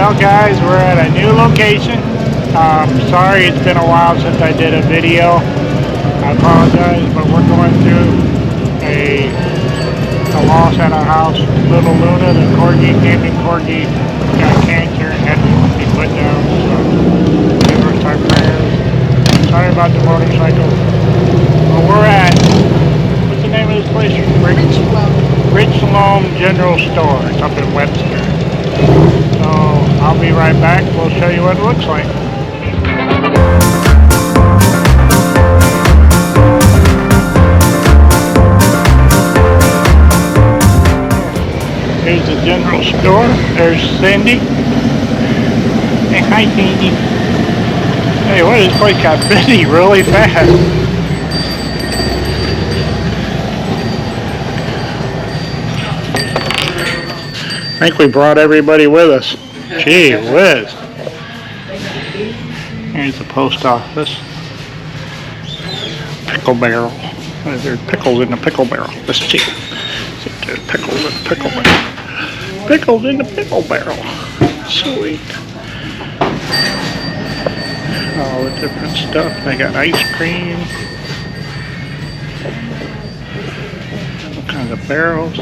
Well guys, we're at a new location. Sorry it's been a while since I did a video. I apologize, but we're going through a loss at our house. Little Luna, the corgi, camping corgi, got cancer and had to be put down. So give us our prayers. Sorry about the motorcycle. Well, we're at, what's the name of this place? Richloam General Store. It's up in Webster. So I'll be right back. We'll show you what it looks like. Here's the general store. There's Cindy. Hey, hi Cindy. Hey, what, this place got busy really fast. I think we brought everybody with us. Gee whiz. Here's the post office. Pickle barrel. There's pickles in the pickle barrel. Let's see. There's pickles in the pickle barrel. Pickles in the pickle barrel. Sweet. All the different stuff. They got ice cream. All kinds of barrels.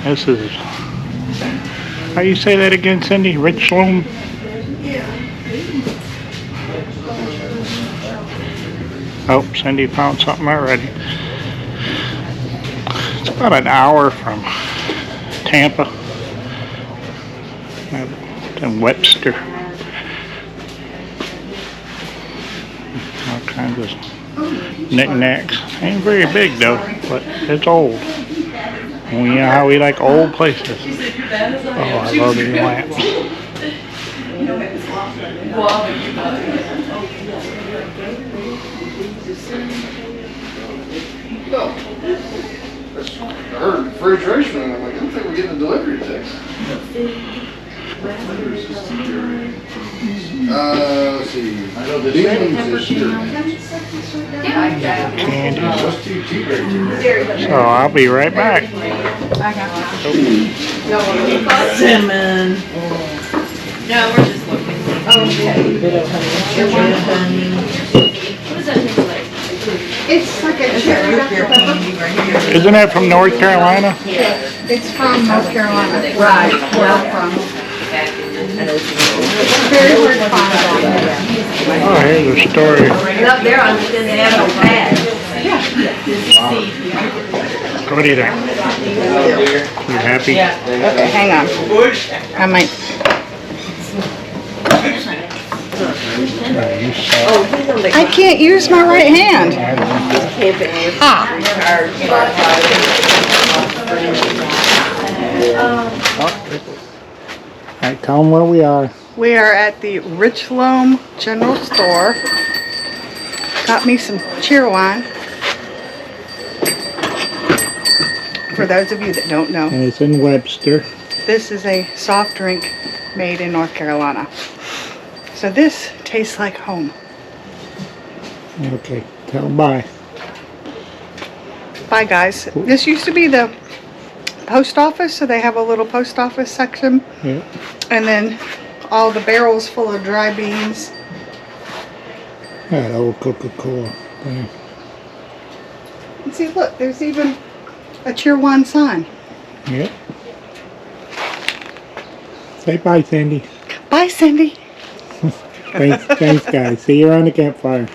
This is, how do you say that again, Cindy? Richloam? Oh, Cindy found something already. It's about an hour from Tampa and Webster. All kinds of knickknacks. Ain't very big though, but it's old. Well, you know how we like old places. Oh, I love these lamps. I heard refrigeration, and I'm like, I don't think we're getting a delivery text. Let's see. I know the Demons is here. Candy. So I'll be right back. Cinnamon. No, we're just looking. Okay. What does that taste like? It's like a cherry. Isn't that from North Carolina? It's from North Carolina. Right. Very hard to find. Oh, here's a story. Up there, I'm just in the animal pad. What do you think? You happy? Okay, hang on. I might. I can't use my right hand. Alright, tell them where we are. We are at the Richloam General Store. Got me some cheer wine. For those of you that don't know, And it's in Webster. this is a soft drink made in North Carolina. So this tastes like home. Okay, tell them bye. Bye guys. This used to be the post office, so they have a little post office section. Yeah. And then all the barrels full of dry beans. That old Coca-Cola thing. And see, look, there's even a cheer wine sign. Yep. Say bye, Cindy. Bye, Cindy. Thanks guys. See you around the campfire.